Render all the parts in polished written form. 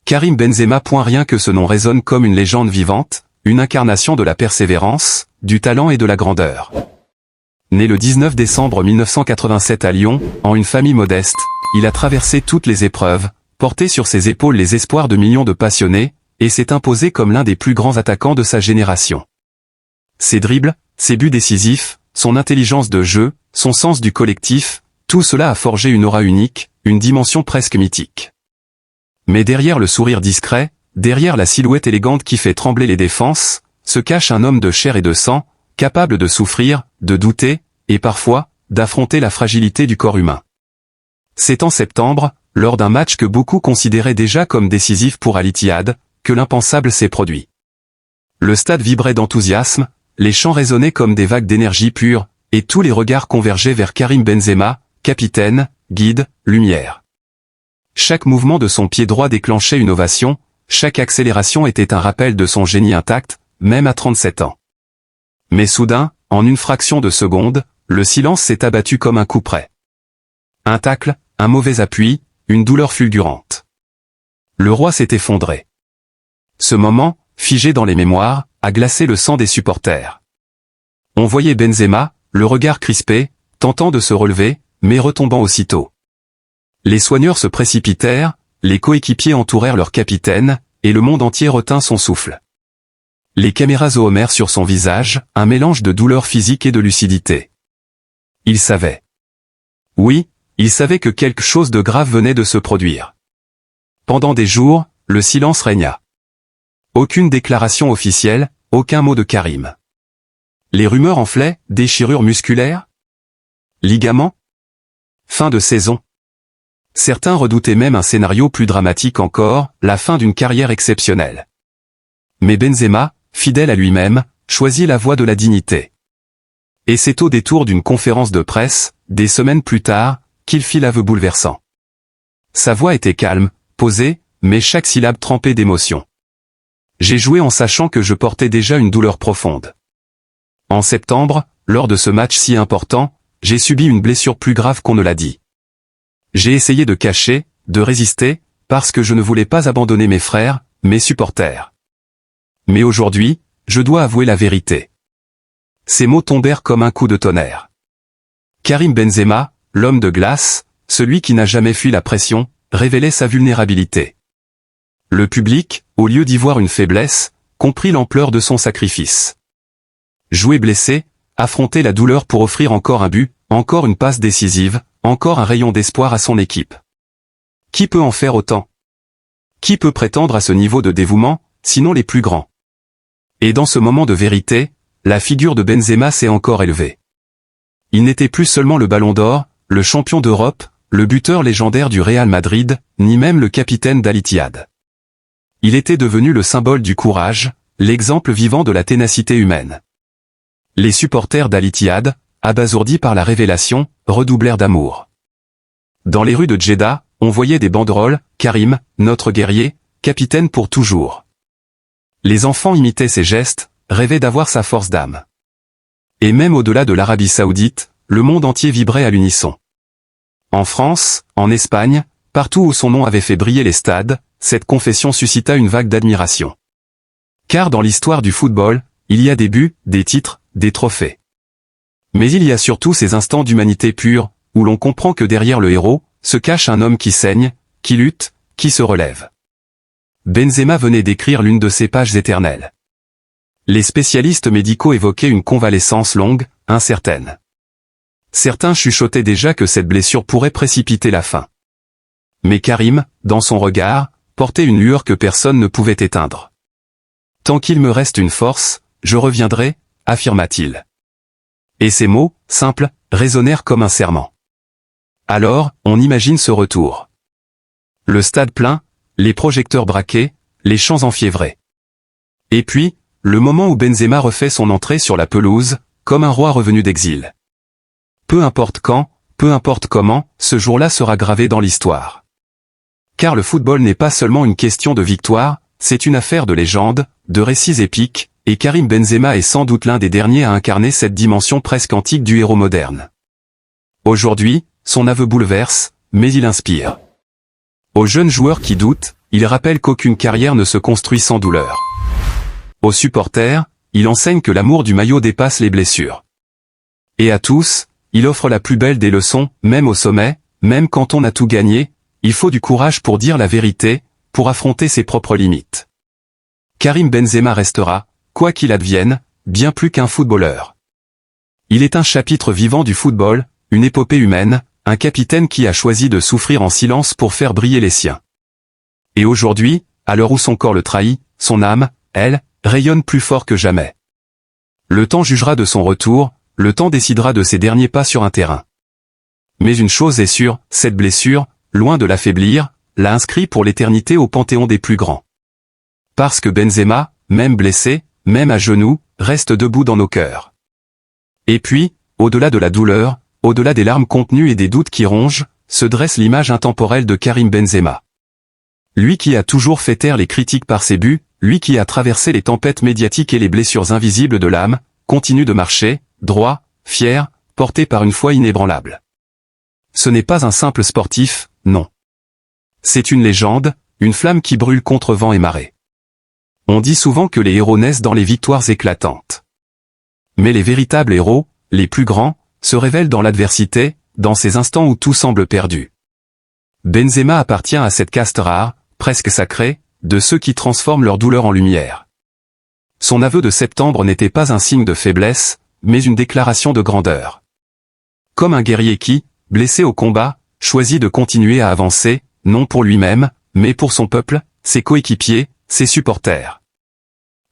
Karim Benzema. Rien que ce nom résonne comme une légende vivante, une incarnation de la persévérance, du talent et de la grandeur. Né le 19 décembre 1987 à Lyon, en une famille modeste, il a traversé toutes les épreuves, porté sur ses épaules les espoirs de millions de passionnés, et s'est imposé comme l'un des plus grands attaquants de sa génération. Ses dribbles, ses buts décisifs, son intelligence de jeu, son sens du collectif, tout cela a forgé une aura unique, une dimension presque mythique. Mais derrière le sourire discret, derrière la silhouette élégante qui fait trembler les défenses, se cache un homme de chair et de sang, capable de souffrir, de douter, et parfois, d'affronter la fragilité du corps humain. C'est en septembre, lors d'un match que beaucoup considéraient déjà comme décisif pour Al Ittihad, que l'impensable s'est produit. Le stade vibrait d'enthousiasme, les chants résonnaient comme des vagues d'énergie pure, et tous les regards convergeaient vers Karim Benzema, capitaine, guide, lumière. Chaque mouvement de son pied droit déclenchait une ovation, chaque accélération était un rappel de son génie intact, même à 37 ans. Mais soudain, en une fraction de seconde, le silence s'est abattu comme un coup près. Un tacle, un mauvais appui, une douleur fulgurante. Le roi s'est effondré. Ce moment, figé dans les mémoires, a glacé le sang des supporters. On voyait Benzema, le regard crispé, tentant de se relever, mais retombant aussitôt. Les soigneurs se précipitèrent, les coéquipiers entourèrent leur capitaine, et le monde entier retint son souffle. Les caméras zoomèrent sur son visage, un mélange de douleur physique et de lucidité. Il savait. Oui, il savait que quelque chose de grave venait de se produire. Pendant des jours, le silence régna. Aucune déclaration officielle, aucun mot de Karim. Les rumeurs enflaient, déchirures musculaires? Ligaments? Fin de saison. Certains redoutaient même un scénario plus dramatique encore, la fin d'une carrière exceptionnelle. Mais Benzema, fidèle à lui-même, choisit la voie de la dignité. Et c'est au détour d'une conférence de presse, des semaines plus tard, qu'il fit l'aveu bouleversant. Sa voix était calme, posée, mais chaque syllabe trempée d'émotion. J'ai joué en sachant que je portais déjà une douleur profonde. En septembre, lors de ce match si important, j'ai subi une blessure plus grave qu'on ne l'a dit. J'ai essayé de cacher, de résister, parce que je ne voulais pas abandonner mes frères, mes supporters. Mais aujourd'hui, je dois avouer la vérité. Ces mots tombèrent comme un coup de tonnerre. Karim Benzema, l'homme de glace, celui qui n'a jamais fui la pression, révélait sa vulnérabilité. Le public, au lieu d'y voir une faiblesse, comprit l'ampleur de son sacrifice. Jouer blessé, affronter la douleur pour offrir encore un but, encore une passe décisive, encore un rayon d'espoir à son équipe. Qui peut en faire autant? Qui peut prétendre à ce niveau de dévouement, sinon les plus grands? Et dans ce moment de vérité, la figure de Benzema s'est encore élevée. Il n'était plus seulement le Ballon d'Or, le champion d'Europe, le buteur légendaire du Real Madrid, ni même le capitaine d'Al Ittihad. Il était devenu le symbole du courage, l'exemple vivant de la ténacité humaine. Les supporters d'Al Ittihad, abasourdis par la révélation, redoublèrent d'amour. Dans les rues de Djeddah, on voyait des banderoles, Karim, notre guerrier, capitaine pour toujours. Les enfants imitaient ses gestes, rêvaient d'avoir sa force d'âme. Et même au-delà de l'Arabie Saoudite, le monde entier vibrait à l'unisson. En France, en Espagne, partout où son nom avait fait briller les stades, cette confession suscita une vague d'admiration. Car dans l'histoire du football, il y a des buts, des titres, des trophées. Mais il y a surtout ces instants d'humanité pure, où l'on comprend que derrière le héros, se cache un homme qui saigne, qui lutte, qui se relève. Benzema venait d'écrire l'une de ces pages éternelles. Les spécialistes médicaux évoquaient une convalescence longue, incertaine. Certains chuchotaient déjà que cette blessure pourrait précipiter la fin. Mais Karim, dans son regard, portait une lueur que personne ne pouvait éteindre. « Tant qu'il me reste une force, je reviendrai », affirma-t-il. Et ces mots, simples, résonnèrent comme un serment. Alors, on imagine ce retour. Le stade plein, les projecteurs braqués, les chants enfiévrés. Et puis, le moment où Benzema refait son entrée sur la pelouse, comme un roi revenu d'exil. Peu importe quand, peu importe comment, ce jour-là sera gravé dans l'histoire. Car le football n'est pas seulement une question de victoire, c'est une affaire de légende, de récits épiques, et Karim Benzema est sans doute l'un des derniers à incarner cette dimension presque antique du héros moderne. Aujourd'hui, son aveu bouleverse, mais il inspire. Aux jeunes joueurs qui doutent, il rappelle qu'aucune carrière ne se construit sans douleur. Aux supporters, il enseigne que l'amour du maillot dépasse les blessures. Et à tous, il offre la plus belle des leçons, même au sommet, même quand on a tout gagné, il faut du courage pour dire la vérité, pour affronter ses propres limites. Karim Benzema restera, quoi qu'il advienne, bien plus qu'un footballeur. Il est un chapitre vivant du football, une épopée humaine, un capitaine qui a choisi de souffrir en silence pour faire briller les siens. Et aujourd'hui, à l'heure où son corps le trahit, son âme, elle, rayonne plus fort que jamais. Le temps jugera de son retour, le temps décidera de ses derniers pas sur un terrain. Mais une chose est sûre, cette blessure, loin de l'affaiblir, l'a inscrit pour l'éternité au panthéon des plus grands. Parce que Benzema, même blessé, même à genoux, reste debout dans nos cœurs. Et puis, au-delà de la douleur, au-delà des larmes contenues et des doutes qui rongent, se dresse l'image intemporelle de Karim Benzema. Lui qui a toujours fait taire les critiques par ses buts, lui qui a traversé les tempêtes médiatiques et les blessures invisibles de l'âme, continue de marcher, droit, fier, porté par une foi inébranlable. Ce n'est pas un simple sportif, non. C'est une légende, une flamme qui brûle contre vent et marée. On dit souvent que les héros naissent dans les victoires éclatantes. Mais les véritables héros, les plus grands, se révèlent dans l'adversité, dans ces instants où tout semble perdu. Benzema appartient à cette caste rare, presque sacrée, de ceux qui transforment leur douleur en lumière. Son aveu de septembre n'était pas un signe de faiblesse, mais une déclaration de grandeur. Comme un guerrier qui, blessé au combat, choisit de continuer à avancer, non pour lui-même, mais pour son peuple, ses coéquipiers, ses supporters.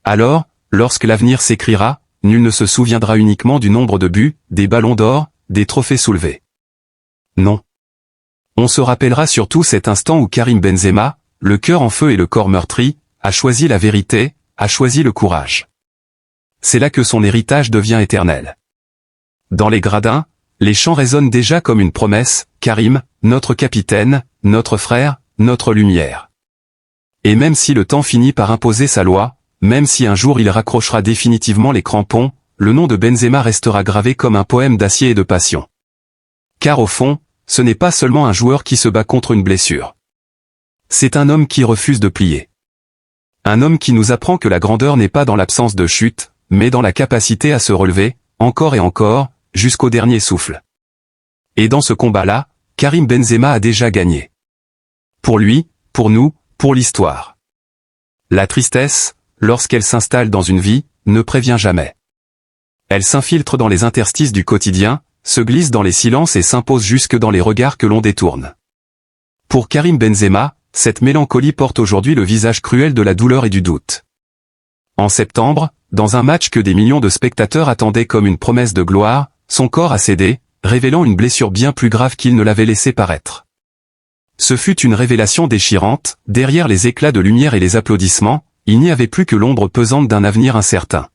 Alors, lorsque l'avenir s'écrira, nul ne se souviendra uniquement du nombre de buts, des ballons d'or, des trophées soulevés. Non. On se rappellera surtout cet instant où Karim Benzema, le cœur en feu et le corps meurtri, a choisi la vérité, a choisi le courage. C'est là que son héritage devient éternel. Dans les gradins, les chants résonnent déjà comme une promesse, Karim, notre capitaine, notre frère, notre lumière. Et même si le temps finit par imposer sa loi, même si un jour il raccrochera définitivement les crampons, le nom de Benzema restera gravé comme un poème d'acier et de passion. Car au fond, ce n'est pas seulement un joueur qui se bat contre une blessure. C'est un homme qui refuse de plier. Un homme qui nous apprend que la grandeur n'est pas dans l'absence de chute, mais dans la capacité à se relever, encore et encore, jusqu'au dernier souffle. Et dans ce combat-là, Karim Benzema a déjà gagné. Pour lui, pour nous, pour l'histoire. La tristesse, lorsqu'elle s'installe dans une vie, ne prévient jamais. Elle s'infiltre dans les interstices du quotidien, se glisse dans les silences et s'impose jusque dans les regards que l'on détourne. Pour Karim Benzema, cette mélancolie porte aujourd'hui le visage cruel de la douleur et du doute. En septembre, dans un match que des millions de spectateurs attendaient comme une promesse de gloire, son corps a cédé, révélant une blessure bien plus grave qu'il ne l'avait laissé paraître. Ce fut une révélation déchirante, derrière les éclats de lumière et les applaudissements, il n'y avait plus que l'ombre pesante d'un avenir incertain.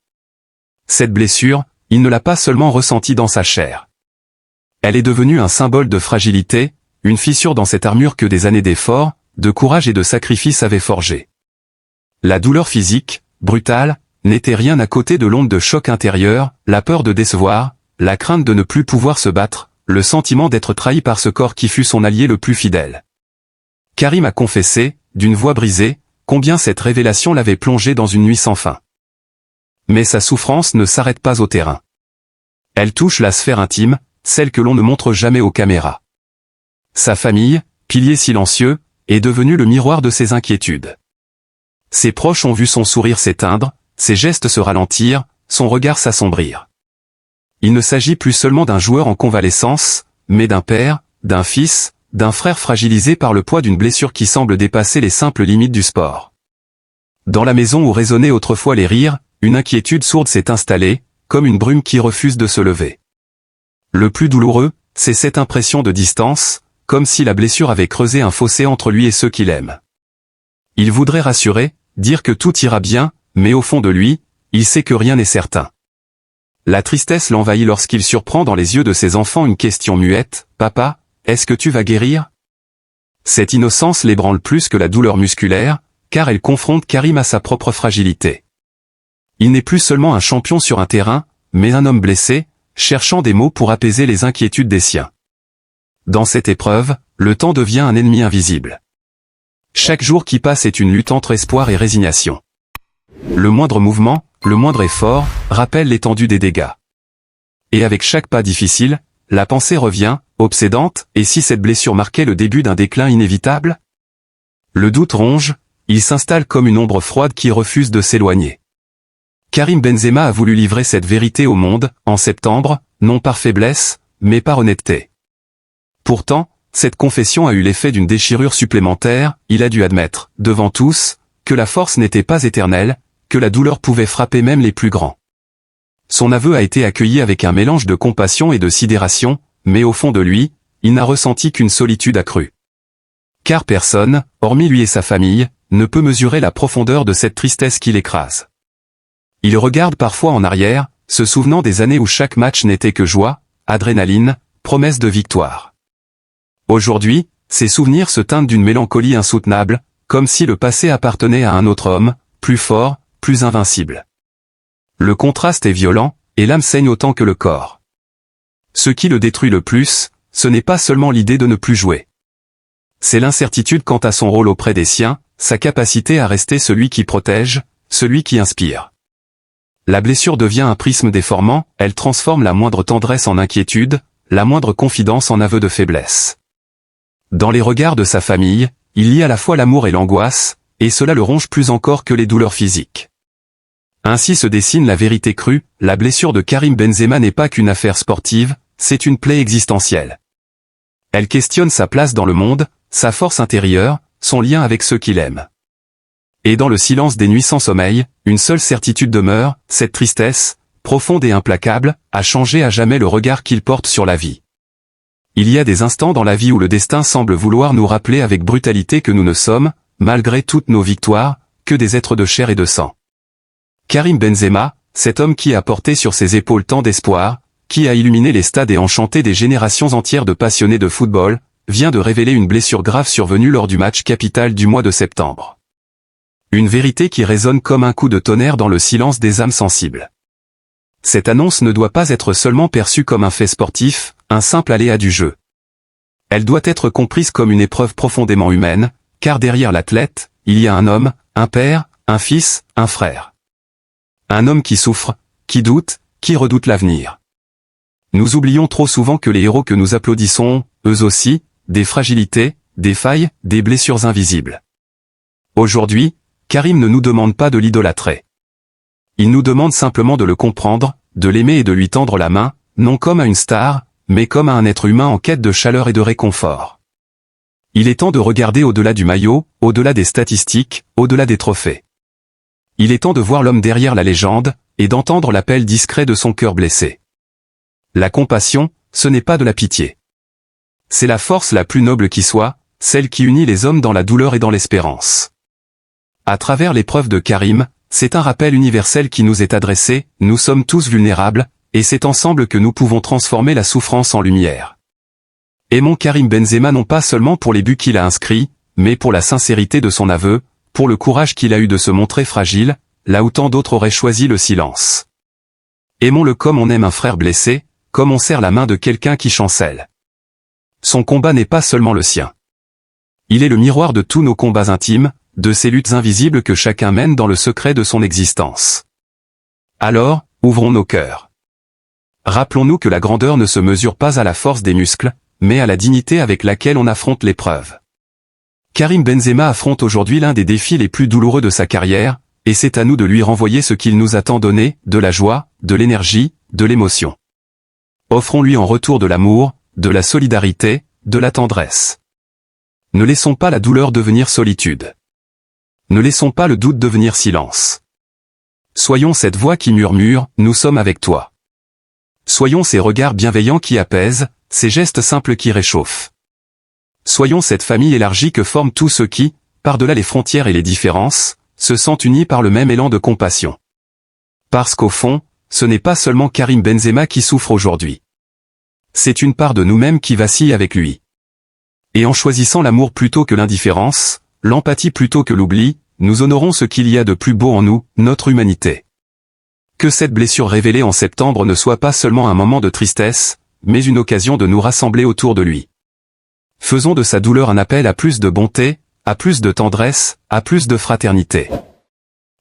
Cette blessure, il ne l'a pas seulement ressentie dans sa chair. Elle est devenue un symbole de fragilité, une fissure dans cette armure que des années d'efforts, de courage et de sacrifice avaient forgée. La douleur physique, brutale, n'était rien à côté de l'onde de choc intérieur, la peur de décevoir, la crainte de ne plus pouvoir se battre, le sentiment d'être trahi par ce corps qui fut son allié le plus fidèle. Karim a confessé, d'une voix brisée, combien cette révélation l'avait plongé dans une nuit sans fin. Mais sa souffrance ne s'arrête pas au terrain. Elle touche la sphère intime, celle que l'on ne montre jamais aux caméras. Sa famille, pilier silencieux, est devenue le miroir de ses inquiétudes. Ses proches ont vu son sourire s'éteindre, ses gestes se ralentir, son regard s'assombrir. Il ne s'agit plus seulement d'un joueur en convalescence, mais d'un père, d'un fils, d'un frère fragilisé par le poids d'une blessure qui semble dépasser les simples limites du sport. Dans la maison où résonnaient autrefois les rires, une inquiétude sourde s'est installée, comme une brume qui refuse de se lever. Le plus douloureux, c'est cette impression de distance, comme si la blessure avait creusé un fossé entre lui et ceux qu'il aime. Il voudrait rassurer, dire que tout ira bien, mais au fond de lui, il sait que rien n'est certain. La tristesse l'envahit lorsqu'il surprend dans les yeux de ses enfants une question muette, « Papa, est-ce que tu vas guérir ?» Cette innocence l'ébranle plus que la douleur musculaire, car elle confronte Karim à sa propre fragilité. Il n'est plus seulement un champion sur un terrain, mais un homme blessé, cherchant des mots pour apaiser les inquiétudes des siens. Dans cette épreuve, le temps devient un ennemi invisible. Chaque jour qui passe est une lutte entre espoir et résignation. Le moindre mouvement, le moindre effort, rappelle l'étendue des dégâts. Et avec chaque pas difficile, la pensée revient, obsédante, et si cette blessure marquait le début d'un déclin inévitable? Le doute ronge, il s'installe comme une ombre froide qui refuse de s'éloigner. Karim Benzema a voulu livrer cette vérité au monde, en septembre, non par faiblesse, mais par honnêteté. Pourtant, cette confession a eu l'effet d'une déchirure supplémentaire, il a dû admettre, devant tous, que la force n'était pas éternelle, que la douleur pouvait frapper même les plus grands. Son aveu a été accueilli avec un mélange de compassion et de sidération, mais au fond de lui, il n'a ressenti qu'une solitude accrue. Car personne, hormis lui et sa famille, ne peut mesurer la profondeur de cette tristesse qui l'écrase. Il regarde parfois en arrière, se souvenant des années où chaque match n'était que joie, adrénaline, promesse de victoire. Aujourd'hui, ses souvenirs se teintent d'une mélancolie insoutenable, comme si le passé appartenait à un autre homme, plus fort, plus invincible. Le contraste est violent, et l'âme saigne autant que le corps. Ce qui le détruit le plus, ce n'est pas seulement l'idée de ne plus jouer. C'est l'incertitude quant à son rôle auprès des siens, sa capacité à rester celui qui protège, celui qui inspire. La blessure devient un prisme déformant, elle transforme la moindre tendresse en inquiétude, la moindre confidence en aveu de faiblesse. Dans les regards de sa famille, il y a à la fois l'amour et l'angoisse, et cela le ronge plus encore que les douleurs physiques. Ainsi se dessine la vérité crue, la blessure de Karim Benzema n'est pas qu'une affaire sportive, c'est une plaie existentielle. Elle questionne sa place dans le monde, sa force intérieure, son lien avec ceux qu'il aime. Et dans le silence des nuits sans sommeil, une seule certitude demeure, cette tristesse, profonde et implacable, a changé à jamais le regard qu'il porte sur la vie. Il y a des instants dans la vie où le destin semble vouloir nous rappeler avec brutalité que nous ne sommes, malgré toutes nos victoires, que des êtres de chair et de sang. Karim Benzema, cet homme qui a porté sur ses épaules tant d'espoir, qui a illuminé les stades et enchanté des générations entières de passionnés de football, vient de révéler une blessure grave survenue lors du match capital du mois de septembre. Une vérité qui résonne comme un coup de tonnerre dans le silence des âmes sensibles. Cette annonce ne doit pas être seulement perçue comme un fait sportif, un simple aléa du jeu. Elle doit être comprise comme une épreuve profondément humaine, car derrière l'athlète, il y a un homme, un père, un fils, un frère. Un homme qui souffre, qui doute, qui redoute l'avenir. Nous oublions trop souvent que les héros que nous applaudissons ont, eux aussi, des fragilités, des failles, des blessures invisibles. Aujourd'hui, Karim ne nous demande pas de l'idolâtrer. Il nous demande simplement de le comprendre, de l'aimer et de lui tendre la main, non comme à une star, mais comme à un être humain en quête de chaleur et de réconfort. Il est temps de regarder au-delà du maillot, au-delà des statistiques, au-delà des trophées. Il est temps de voir l'homme derrière la légende, et d'entendre l'appel discret de son cœur blessé. La compassion, ce n'est pas de la pitié. C'est la force la plus noble qui soit, celle qui unit les hommes dans la douleur et dans l'espérance. À travers l'épreuve de Karim, c'est un rappel universel qui nous est adressé, nous sommes tous vulnérables, et c'est ensemble que nous pouvons transformer la souffrance en lumière. Aimons Karim Benzema non pas seulement pour les buts qu'il a inscrits, mais pour la sincérité de son aveu, pour le courage qu'il a eu de se montrer fragile, là où tant d'autres auraient choisi le silence. Aimons-le comme on aime un frère blessé, comme on serre la main de quelqu'un qui chancelle. Son combat n'est pas seulement le sien. Il est le miroir de tous nos combats intimes, de ces luttes invisibles que chacun mène dans le secret de son existence. Alors, ouvrons nos cœurs. Rappelons-nous que la grandeur ne se mesure pas à la force des muscles, mais à la dignité avec laquelle on affronte l'épreuve. Karim Benzema affronte aujourd'hui l'un des défis les plus douloureux de sa carrière, et c'est à nous de lui renvoyer ce qu'il nous a tant donné, de la joie, de l'énergie, de l'émotion. Offrons-lui en retour de l'amour, de la solidarité, de la tendresse. Ne laissons pas la douleur devenir solitude. Ne laissons pas le doute devenir silence. Soyons cette voix qui murmure, nous sommes avec toi. Soyons ces regards bienveillants qui apaisent, ces gestes simples qui réchauffent. Soyons cette famille élargie que forment tous ceux qui, par-delà les frontières et les différences, se sentent unis par le même élan de compassion. Parce qu'au fond, ce n'est pas seulement Karim Benzema qui souffre aujourd'hui. C'est une part de nous-mêmes qui vacille avec lui. Et en choisissant l'amour plutôt que l'indifférence, l'empathie plutôt que l'oubli, nous honorons ce qu'il y a de plus beau en nous, notre humanité. Que cette blessure révélée en septembre ne soit pas seulement un moment de tristesse, mais une occasion de nous rassembler autour de lui. Faisons de sa douleur un appel à plus de bonté, à plus de tendresse, à plus de fraternité.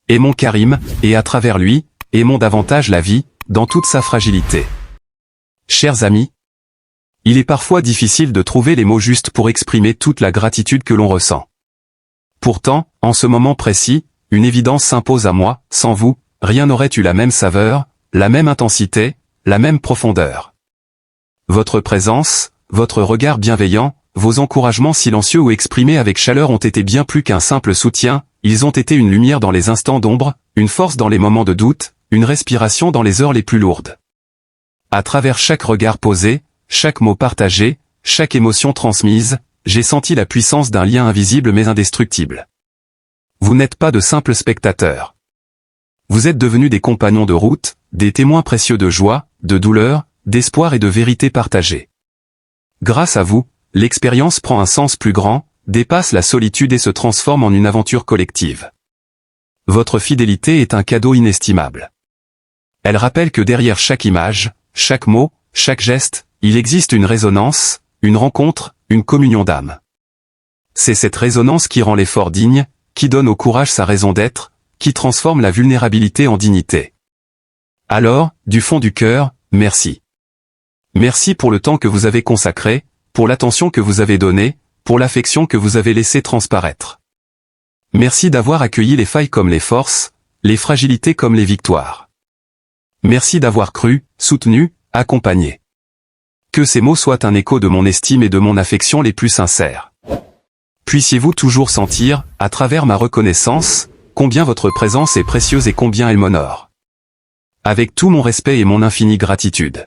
Aimons Karim, et à travers lui, aimons davantage la vie, dans toute sa fragilité. Chers amis, il est parfois difficile de trouver les mots justes pour exprimer toute la gratitude que l'on ressent. Pourtant, en ce moment précis, une évidence s'impose à moi, sans vous, rien n'aurait eu la même saveur, la même intensité, la même profondeur. Votre présence, votre regard bienveillant, vos encouragements silencieux ou exprimés avec chaleur ont été bien plus qu'un simple soutien, ils ont été une lumière dans les instants d'ombre, une force dans les moments de doute, une respiration dans les heures les plus lourdes. À travers chaque regard posé, chaque mot partagé, chaque émotion transmise, j'ai senti la puissance d'un lien invisible mais indestructible. Vous n'êtes pas de simples spectateurs. Vous êtes devenus des compagnons de route, des témoins précieux de joie, de douleur, d'espoir et de vérité partagée. Grâce à vous, l'expérience prend un sens plus grand, dépasse la solitude et se transforme en une aventure collective. Votre fidélité est un cadeau inestimable. Elle rappelle que derrière chaque image, chaque mot, chaque geste, il existe une résonance, une rencontre, une communion d'âme. C'est cette résonance qui rend l'effort digne, qui donne au courage sa raison d'être, qui transforme la vulnérabilité en dignité. Alors, du fond du cœur, merci. Merci pour le temps que vous avez consacré, pour l'attention que vous avez donnée, pour l'affection que vous avez laissé transparaître. Merci d'avoir accueilli les failles comme les forces, les fragilités comme les victoires. Merci d'avoir cru, soutenu, accompagné. Que ces mots soient un écho de mon estime et de mon affection les plus sincères. Puissiez-vous toujours sentir, à travers ma reconnaissance, combien votre présence est précieuse et combien elle m'honore. Avec tout mon respect et mon infinie gratitude.